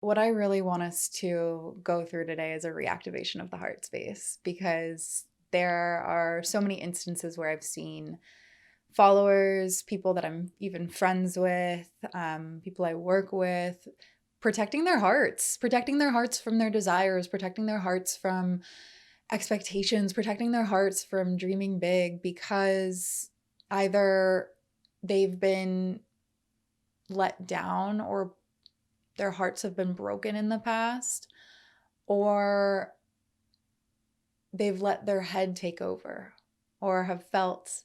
what I really want us to go through today is a reactivation of the heart space, because there are so many instances where I've seen followers, people that I'm even friends with, people I work with, protecting their hearts from their desires, protecting their hearts from expectations, protecting their hearts from dreaming big, because either they've been let down or their hearts have been broken in the past, or they've let their head take over, or have felt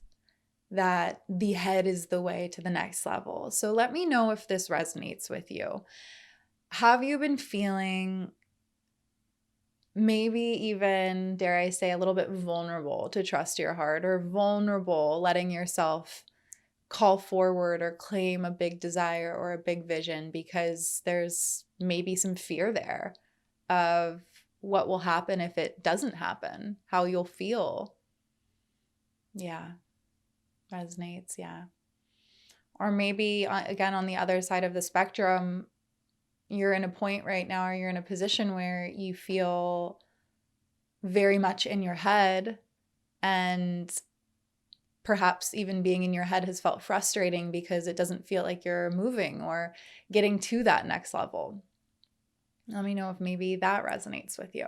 that the head is the way to the next level. So let me know if this resonates with you. Have you been feeling maybe even, dare I say, a little bit vulnerable to trust your heart, or vulnerable letting yourself call forward or claim a big desire or a big vision, because there's maybe some fear there of what will happen if it doesn't happen, how you'll feel? Yeah, resonates. Yeah. Or maybe, again, on the other side of the spectrum, you're in a point right now, or you're in a position where you feel very much in your head, and perhaps even being in your head has felt frustrating because it doesn't feel like you're moving or getting to that next level. Let me know if maybe that resonates with you.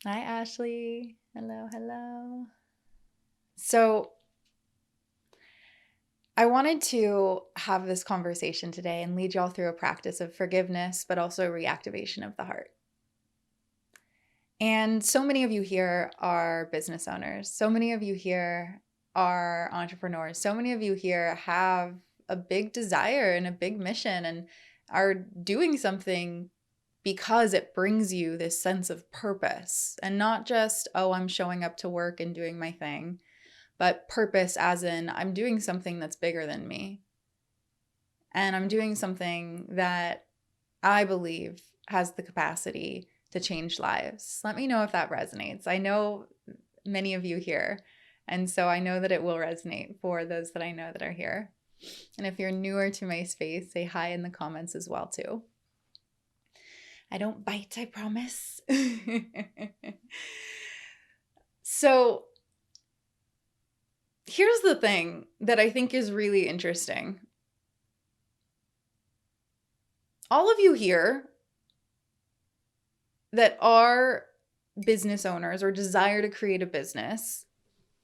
Hi, Ashley. Hello, hello. So I wanted to have this conversation today and lead y'all through a practice of forgiveness, but also reactivation of the heart. And so many of you here are business owners. So many of you here are entrepreneurs. So many of you here have a big desire and a big mission and are doing something because it brings you this sense of purpose, and not just, oh, I'm showing up to work and doing my thing, but purpose as in I'm doing something that's bigger than me. And I'm doing something that I believe has the capacity to change lives. Let me know if that resonates. I know many of you here, and so I know that it will resonate for those that I know that are here. And if you're newer to my space, say hi in the comments as well too. I don't bite, I promise. So here's the thing that I think is really interesting. All of you here that are business owners or desire to create a business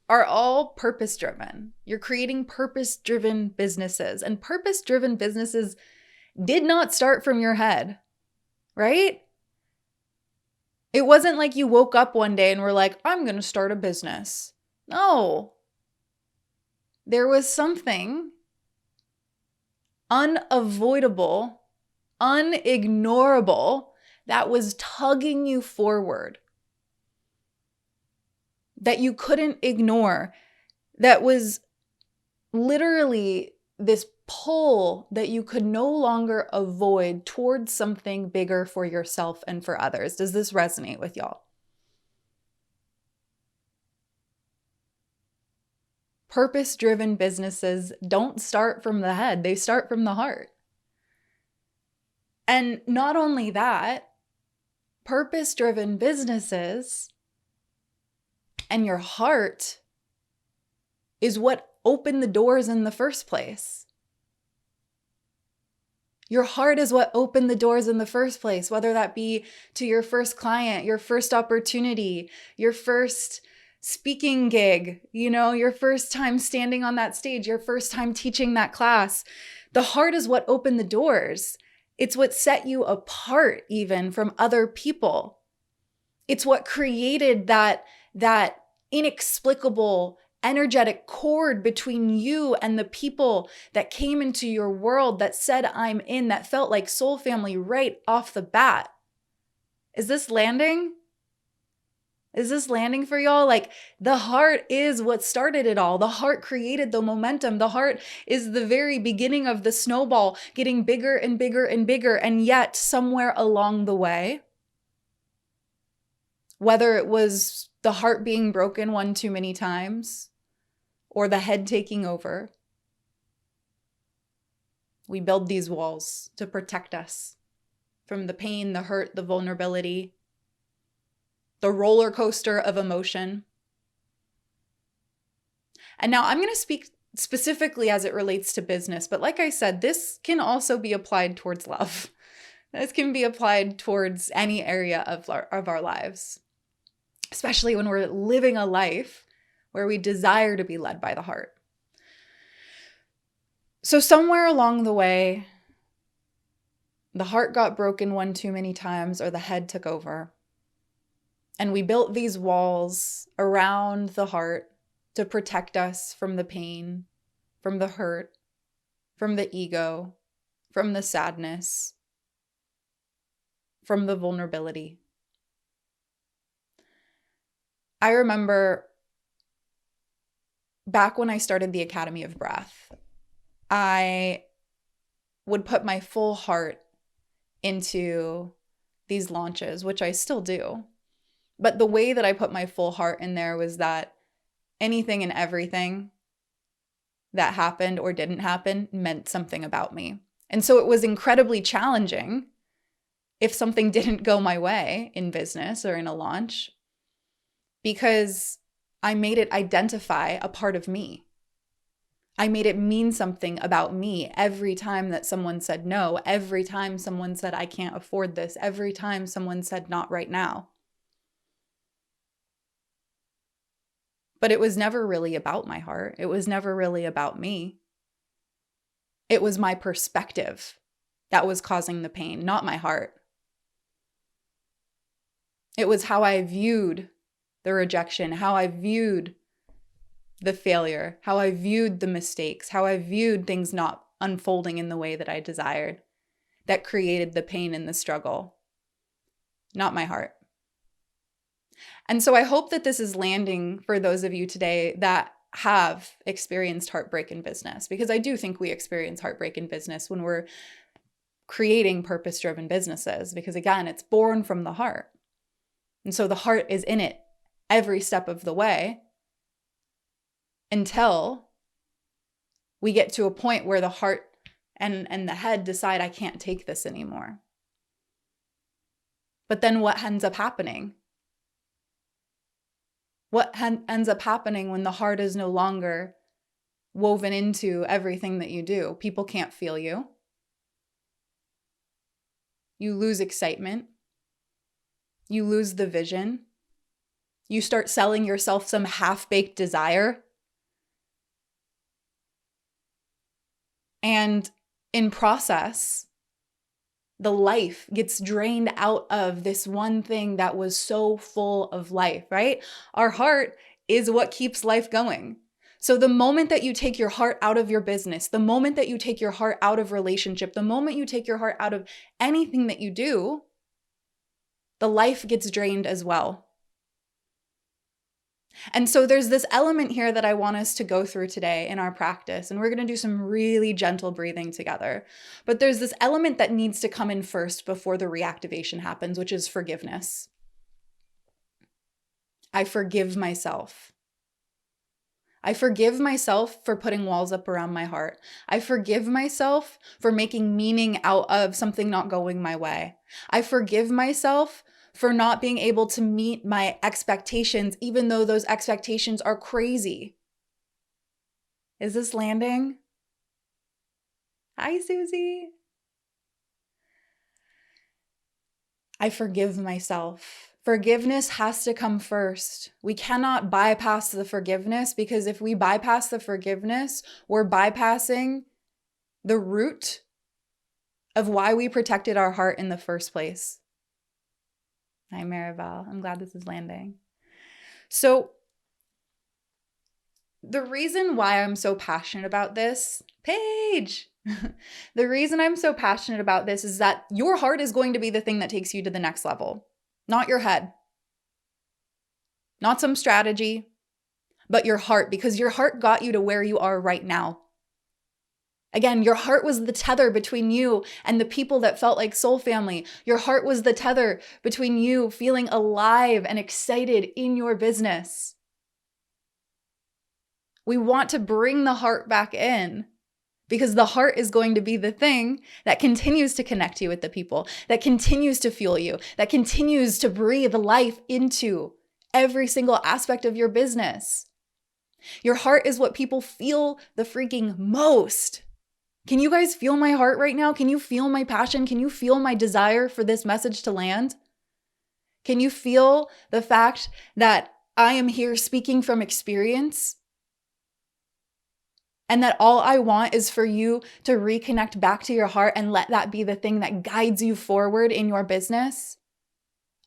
are all purpose-driven. You're creating purpose-driven businesses, and purpose-driven businesses did not start from your head, right? It wasn't like you woke up one day and were like, I'm going to start a business. No. There was something unavoidable, unignorable that was tugging you forward, that you couldn't ignore, that was literally this pull that you could no longer avoid towards something bigger for yourself and for others. Does this resonate with y'all? Purpose-driven businesses don't start from the head, they start from the heart. And not only that, purpose-driven businesses and your heart is what opened the doors in the first place. Your heart is what opened the doors in the first place, whether that be to your first client, your first opportunity, your first speaking gig, your first time standing on that stage, your first time teaching that class. The heart is what opened the doors. It's what set you apart even from other people. It's what created that inexplicable energetic cord between you and the people that came into your world that said, I'm in, that felt like soul family right off the bat. Is this landing? Is this landing for y'all? Like, the heart is what started it all. The heart created the momentum. The heart is the very beginning of the snowball getting bigger and bigger and bigger. And yet somewhere along the way, whether it was the heart being broken one too many times or the head taking over, We build these walls to protect us from the pain, the hurt, the vulnerability, the roller coaster of emotion. And now I'm going to speak specifically as it relates to business, but like I said, this can also be applied towards love. This can be applied towards any area of our lives, especially when we're living a life where we desire to be led by the heart. So somewhere along the way, the heart got broken one too many times, or the head took over. And we built these walls around the heart to protect us from the pain, from the hurt, from the ego, from the sadness, from the vulnerability. I remember back when I started the Academy of Breath, I would put my full heart into these launches, which I still do. But the way that I put my full heart in there was that anything and everything that happened or didn't happen meant something about me. And so it was incredibly challenging if something didn't go my way in business or in a launch, because I made it identify a part of me. I made it mean something about me every time that someone said no, every time someone said, I can't afford this, every time someone said, not right now. But it was never really about my heart. It was never really about me. It was my perspective that was causing the pain, not my heart. It was how I viewed the rejection, how I viewed the failure, how I viewed the mistakes, how I viewed things not unfolding in the way that I desired, that created the pain and the struggle, not my heart. And so I hope that this is landing for those of you today that have experienced heartbreak in business, because I do think we experience heartbreak in business when we're creating purpose-driven businesses, because again, it's born from the heart. And so the heart is in it every step of the way until we get to a point where the heart and the head decide, I can't take this anymore. But then what ends up happening? What ends up happening when the heart is no longer woven into everything that you do? People can't feel you. You lose excitement. You lose the vision. You start selling yourself some half-baked desire. And in process, the life gets drained out of this one thing that was so full of life, right? Our heart is what keeps life going. So the moment that you take your heart out of your business, the moment that you take your heart out of relationship, the moment you take your heart out of anything that you do, the life gets drained as well. And so there's this element here that I want us to go through today in our practice, and we're going to do some really gentle breathing together. But there's this element that needs to come in first before the reactivation happens, which is forgiveness. I forgive myself. I forgive myself for putting walls up around my heart. I forgive myself for making meaning out of something not going my way. I forgive myself for not being able to meet my expectations, even though those expectations are crazy. Is this landing? Hi, Susie. I forgive myself. Forgiveness has to come first. We cannot bypass the forgiveness, because if we bypass the forgiveness, we're bypassing the root of why we protected our heart in the first place. Hi, Maribel. I'm glad this is landing. So the reason why I'm so passionate about this, Paige, the reason I'm so passionate about this is that your heart is going to be the thing that takes you to the next level, not your head, not some strategy, but your heart, because your heart got you to where you are right now. Again, your heart was the tether between you and the people that felt like soul family. Your heart was the tether between you feeling alive and excited in your business. We want to bring the heart back in, Because the heart is going to be the thing that continues to connect you with the people, that continues to fuel you, that continues to breathe life into every single aspect of your business. Your heart is what people feel the freaking most. Can you guys feel my heart right now? Can you feel my passion? Can you feel my desire for this message to land? Can you feel the fact that I am here speaking from experience? And that all I want is for you to reconnect back to your heart and let that be the thing that guides you forward in your business.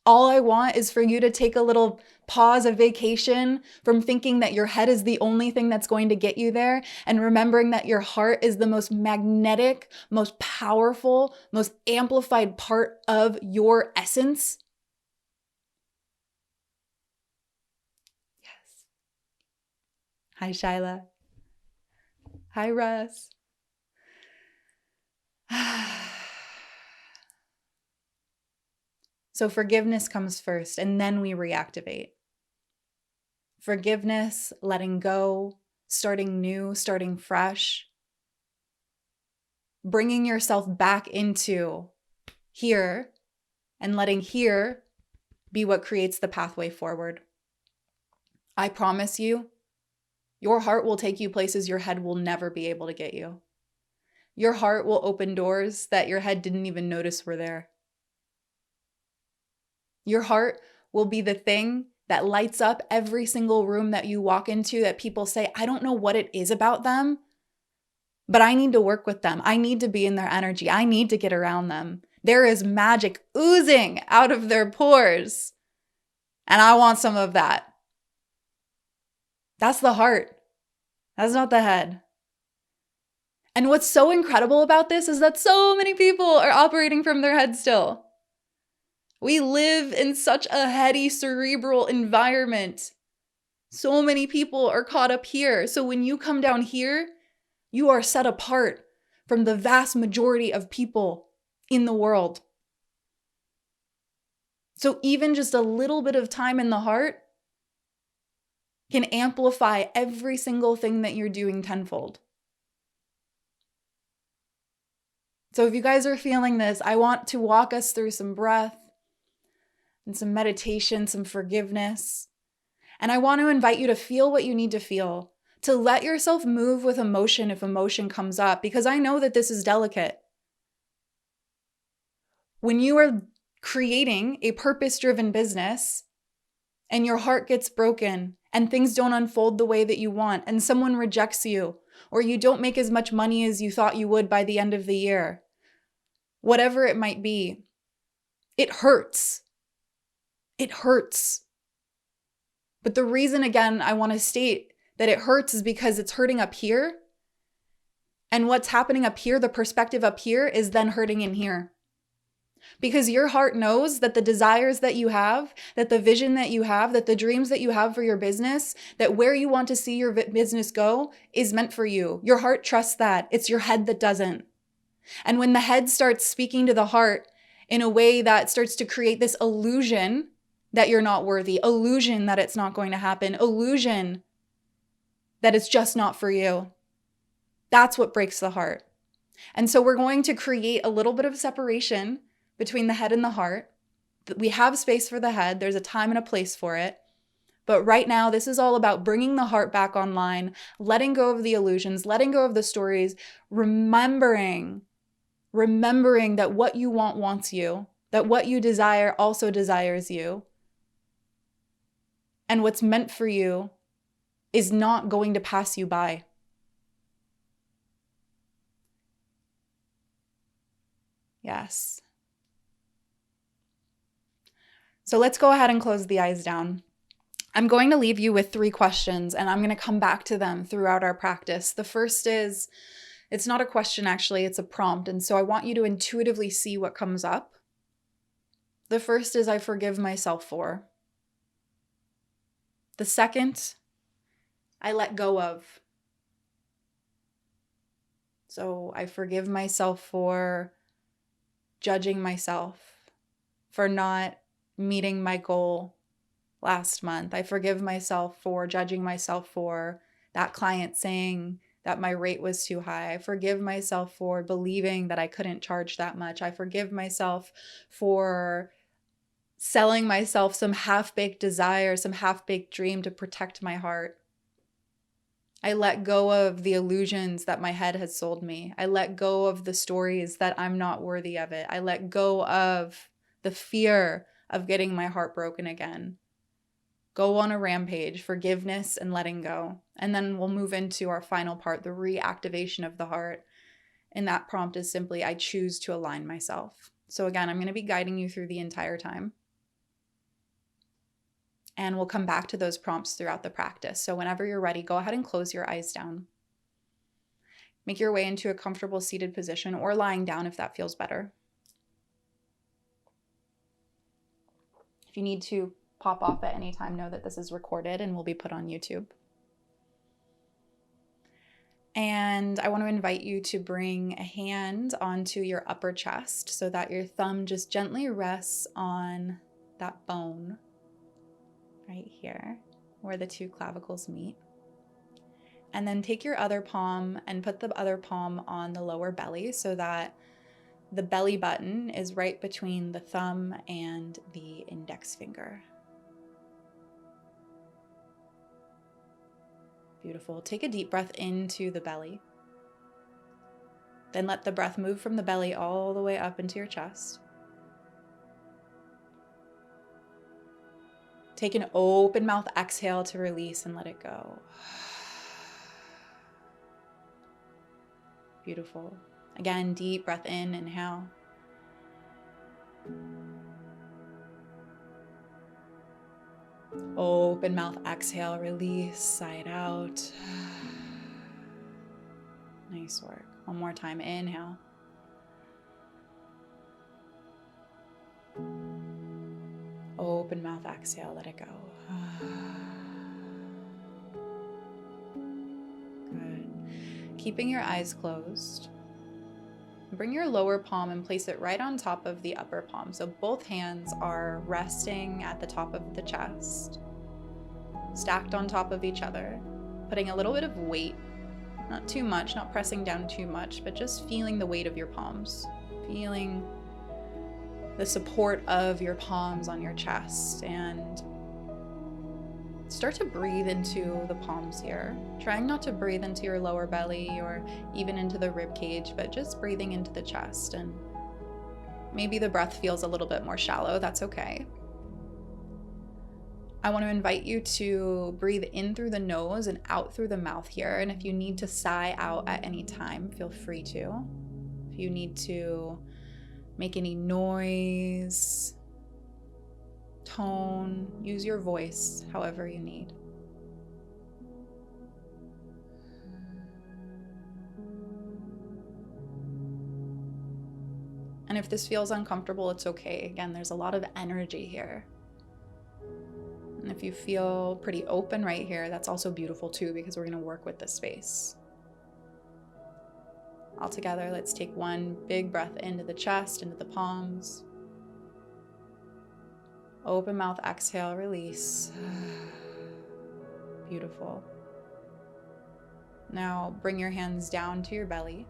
All I want is for you to take a little pause, a vacation from thinking that your head is the only thing that's going to get you there, and remembering that your heart is the most magnetic, most powerful, most amplified part of your essence. Yes. Hi, Shyla. Hi, Russ. So forgiveness comes first, and then we reactivate. Forgiveness, letting go, starting new, starting fresh. Bringing yourself back into here and letting here be what creates the pathway forward. I promise you, your heart will take you places your head will never be able to get you. Your heart will open doors that your head didn't even notice were there. Your heart will be the thing that lights up every single room that you walk into that people say, I don't know what it is about them, but I need to work with them. I need to be in their energy. I need to get around them. There is magic oozing out of their pores, and I want some of that. That's the heart. That's not the head. And what's so incredible about this is that so many people are operating from their head still. We live in such a heady, cerebral environment. So many people are caught up here. So when you come down here, you are set apart from the vast majority of people in the world. So even just a little bit of time in the heart can amplify every single thing that you're doing tenfold. So if you guys are feeling this, I want to walk us through some breath and some meditation, some forgiveness. And I want to invite you to feel what you need to feel, to let yourself move with emotion if emotion comes up, because I know that this is delicate. When you are creating a purpose-driven business and your heart gets broken and things don't unfold the way that you want and someone rejects you or you don't make as much money as you thought you would by the end of the year, whatever it might be, it hurts. It hurts. But the reason, again, I want to state that it hurts is because it's hurting up here. And what's happening up here, the perspective up here, is then hurting in here. Because your heart knows that the desires that you have, that the vision that you have, that the dreams that you have for your business, that where you want to see your business go is meant for you. Your heart trusts that. It's your head that doesn't. And when the head starts speaking to the heart in a way that starts to create this illusion that you're not worthy, illusion that it's not going to happen, illusion that it's just not for you, that's what breaks the heart. And so we're going to create a little bit of separation between the head and the heart. We have space for the head. There's a time and a place for it. But right now, this is all about bringing the heart back online, letting go of the illusions, letting go of the stories, remembering that what you want wants you, that what you desire also desires you. And what's meant for you is not going to pass you by. Yes. So let's go ahead and close the eyes down. I'm going to leave you with 3 questions, and I'm going to come back to them throughout our practice. The first is, it's not a question actually, it's a prompt. And so I want you to intuitively see what comes up. The first is, I forgive myself for. The second, I let go of. So I forgive myself for judging myself, for not meeting my goal last month. I forgive myself for judging myself for that client saying that my rate was too high. I forgive myself for believing that I couldn't charge that much. I forgive myself for selling myself some half-baked desire, some half-baked dream to protect my heart. I let go of the illusions that my head has sold me. I let go of the stories that I'm not worthy of it. I let go of the fear of getting my heart broken again. Go on a rampage, forgiveness and letting go. And then we'll move into our final part, the reactivation of the heart. And that prompt is simply, I choose to align myself. So again, I'm going to be guiding you through the entire time. And we'll come back to those prompts throughout the practice. So whenever you're ready, go ahead and close your eyes down. Make your way into a comfortable seated position or lying down if that feels better. If you need to pop off at any time, know that this is recorded and will be put on YouTube. And I want to invite you to bring a hand onto your upper chest so that your thumb just gently rests on that bone right here where the two clavicles meet. And then take your other palm and put the other palm on the lower belly so that the belly button is right between the thumb and the index finger. Beautiful. Take a deep breath into the belly. Then let the breath move from the belly all the way up into your chest. Take an open mouth exhale to release and let it go. Beautiful. Again, deep breath in, inhale. Open mouth exhale, release, sigh it out. Nice work. One more time, inhale. Open mouth exhale, let it go. Good. Keeping your eyes closed. Bring your lower palm and place it right on top of the upper palm. So both hands are resting at the top of the chest, stacked on top of each other, putting a little bit of weight, not too much, not pressing down too much, but just feeling the weight of your palms, feeling the support of your palms on your chest, and start to breathe into the palms here. Trying not to breathe into your lower belly or even into the rib cage, but just breathing into the chest. And maybe the breath feels a little bit more shallow. That's okay. I want to invite you to breathe in through the nose and out through the mouth here. And if you need to sigh out at any time, feel free to. If you need to make any noise, tone, use your voice however you need. And if this feels uncomfortable, it's okay. Again, there's a lot of energy here. And if you feel pretty open right here, that's also beautiful too, because we're going to work with this space. All together, let's take one big breath into the chest, into the palms. Open mouth, exhale, release. Beautiful. Now bring your hands down to your belly.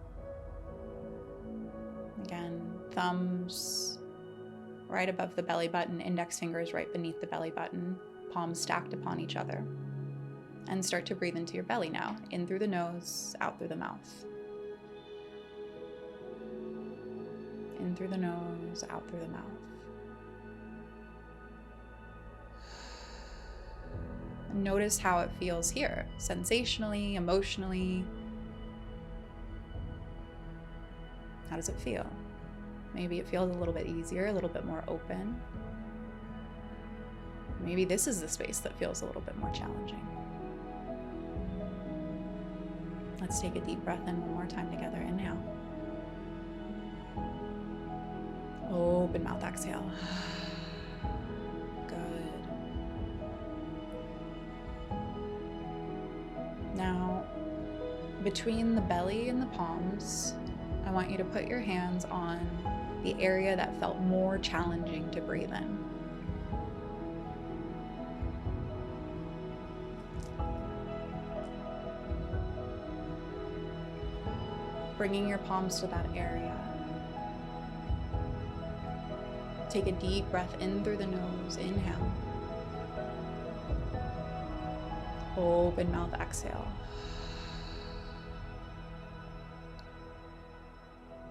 Again, thumbs right above the belly button, index fingers right beneath the belly button, palms stacked upon each other. And start to breathe into your belly now, in through the nose, out through the mouth. In through the nose, out through the mouth. And notice how it feels here, sensationally, emotionally. How does it feel? Maybe it feels a little bit easier, a little bit more open. Maybe this is the space that feels a little bit more challenging. Let's take a deep breath in one more time together. Inhale. Open mouth, exhale. Good. Now, between the belly and the palms, I want you to put your hands on the area that felt more challenging to breathe in. bringing your palms to that area. Take a deep breath in through the nose, inhale. Open mouth, exhale.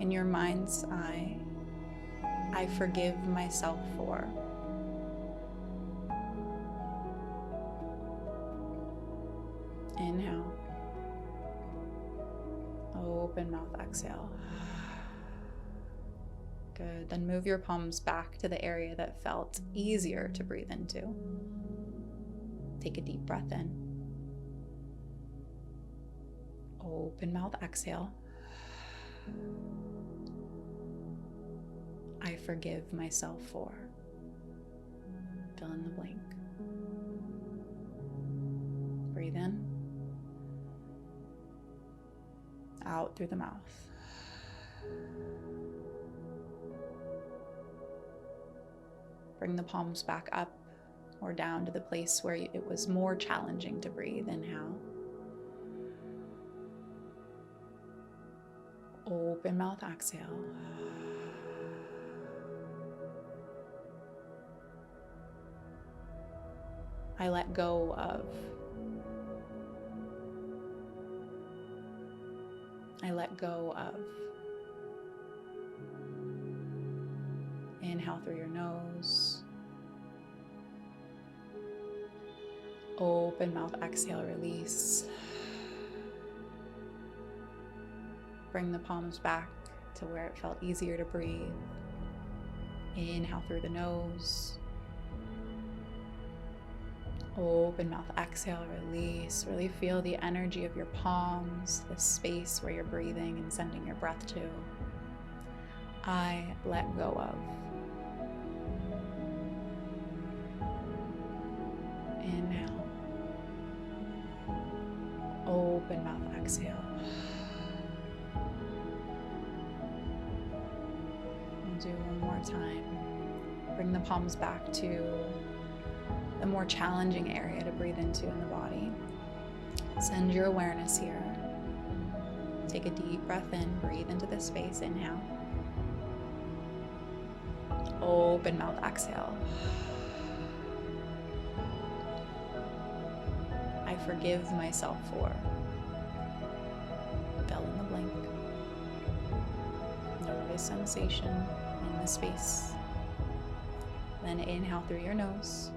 In your mind's eye, I forgive myself for. Inhale. Open mouth, exhale. Good. Then move your palms back to the area that felt easier to breathe into. Take a deep breath in. Open mouth, exhale. I forgive myself for. Fill in the blank. Breathe in. Out through the mouth. Bring the palms back up or down to the place where it was more challenging to breathe. Inhale. Open mouth, exhale. I let go of. I let go of. Inhale through your nose. Open mouth, exhale, release. Bring the palms back to where it felt easier to breathe. Inhale through the nose. Open mouth, exhale, release. Really feel the energy of your palms, the space where you're breathing and sending your breath to. I let go of. Inhale. Open mouth, exhale. We'll do one more time. Bring the palms back to the more challenging area to breathe into in the body. Send your awareness here. Take a deep breath in, breathe into this space, inhale. Open mouth, exhale. I forgive myself for. Fill in the blank. Notice sensation in the space. Then inhale through your nose.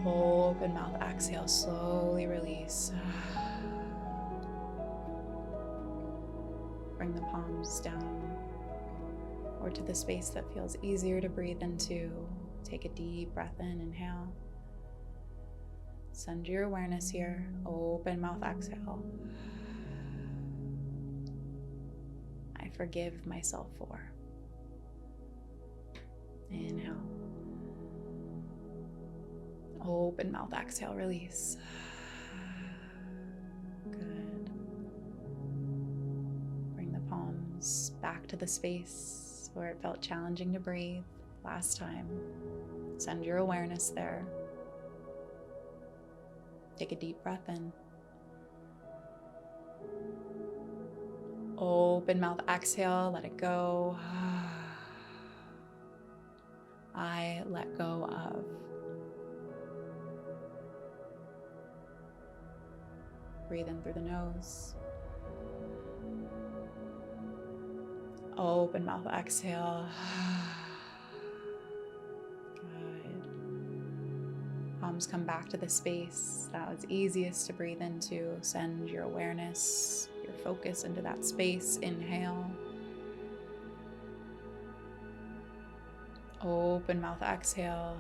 Open mouth, exhale, slowly release. Bring the palms down or to the space that feels easier to breathe into. Take a deep breath in, inhale. Send your awareness here. Open mouth, exhale. I forgive myself for. Inhale. Open mouth, exhale, release. Good. Bring the palms back to the space where it felt challenging to breathe last time. Send your awareness there. Take a deep breath in. Open mouth, exhale, let it go. I let go of. Breathe in through the nose. Open mouth, exhale. Good. Palms come back to the space that was easiest to breathe into. Send your awareness, your focus into that space. Inhale. Open mouth, exhale.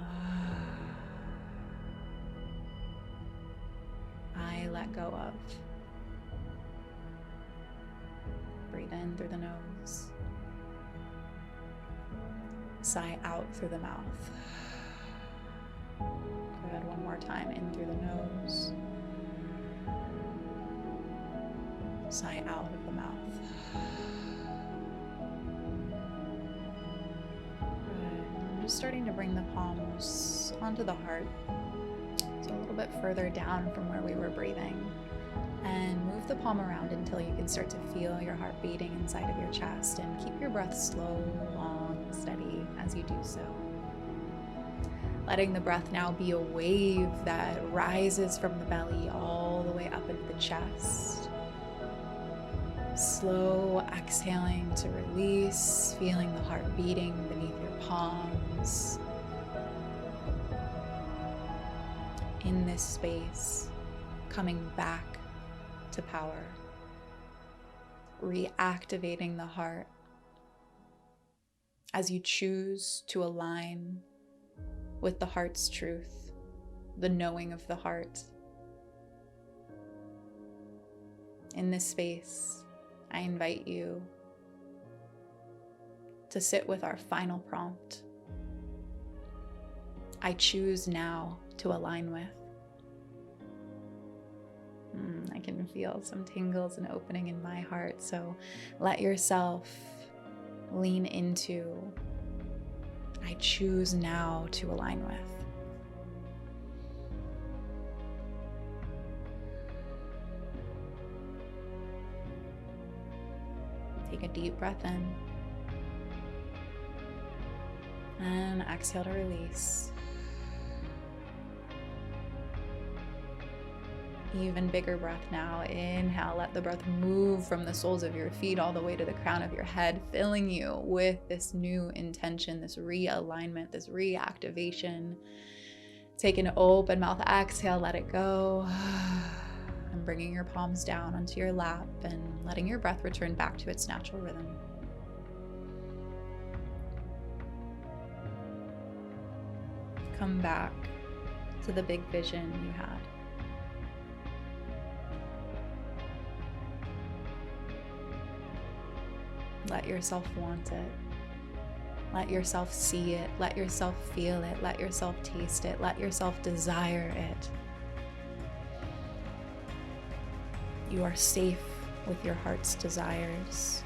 I let go of. Breathe in through the nose. Sigh out through the mouth. Good. One more time. In through the nose. Sigh out of the mouth. Good. I'm just starting to bring the palms onto the heart. So a little bit further down from where we were breathing. And move the palm around until you can start to feel your heart beating inside of your chest, and keep your breath slow, long, steady as you do so. Letting the breath now be a wave that rises from the belly all the way up into the chest. Slow exhaling to release, feeling the heart beating beneath your palms. In this space, coming back to power, reactivating the heart as you choose to align with the heart's truth, the knowing of the heart. In this space, I invite you to sit with our final prompt. I choose now to align with. I can feel some tingles and opening in my heart, so let yourself lean into, I choose now to align with. Take a deep breath in and exhale to release. Even bigger breath now. Inhale, let the breath move from the soles of your feet all the way to the crown of your head, filling you with this new intention, this realignment, this reactivation. Take an open mouth exhale, let it go. And bringing your palms down onto your lap and letting your breath return back to its natural rhythm. Come back to the big vision you had. Let yourself want it. Let yourself see it. Let yourself feel it. Let yourself taste it. Let yourself desire it. You are safe with your heart's desires.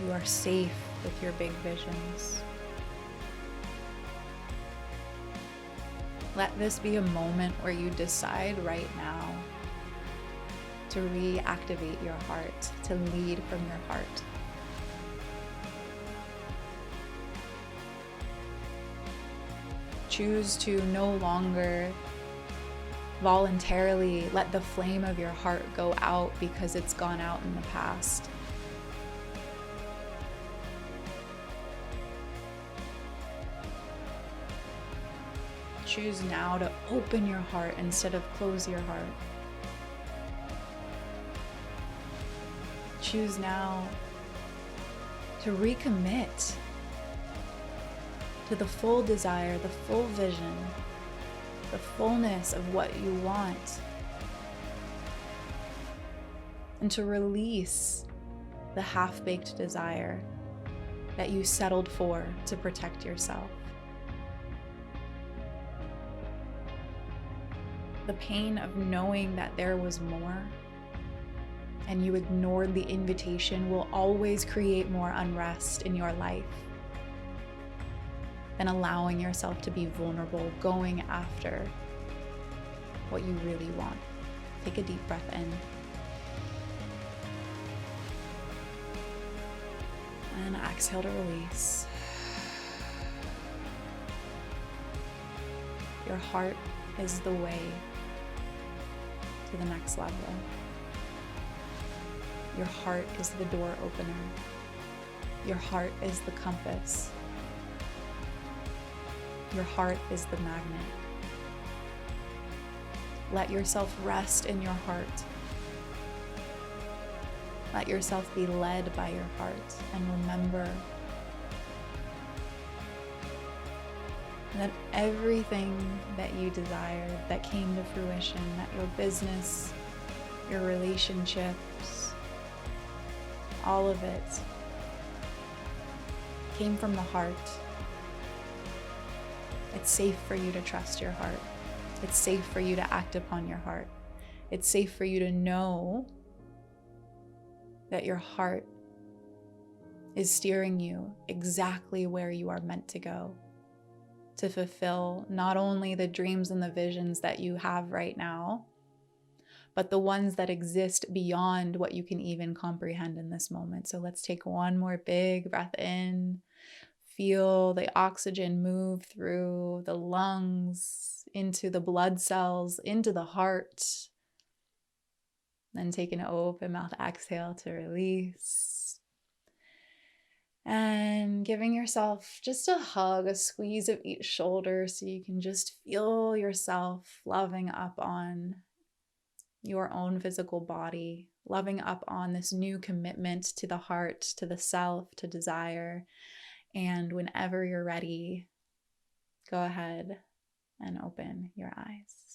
You are safe with your big visions. Let this be a moment where you decide right now to reactivate your heart, to lead from your heart. Choose to no longer voluntarily let the flame of your heart go out because it's gone out in the past. Choose now to open your heart instead of close your heart. Choose now to recommit to the full desire, the full vision, the fullness of what you want, and to release the half-baked desire that you settled for to protect yourself. The pain of knowing that there was more and you ignored the invitation will always create more unrest in your life than allowing yourself to be vulnerable, going after what you really want. Take a deep breath in. And exhale to release. Your heart is the way to the next level. Your heart is the door opener. Your heart is the compass. Your heart is the magnet. Let yourself rest in your heart. Let yourself be led by your heart, and remember that everything that you desired, that came to fruition, that your business, your relationships, all of it came from the heart. It's safe for you to trust your heart. It's safe for you to act upon your heart. It's safe for you to know that your heart is steering you exactly where you are meant to go, to fulfill not only the dreams and the visions that you have right now, but the ones that exist beyond what you can even comprehend in this moment. So let's take one more big breath in. Feel the oxygen move through the lungs, into the blood cells, into the heart. Then take an open mouth exhale to release. And giving yourself just a hug, a squeeze of each shoulder so you can just feel yourself loving up on your own physical body, loving up on this new commitment to the heart, to the self, to desire. And whenever you're ready, go ahead and open your eyes.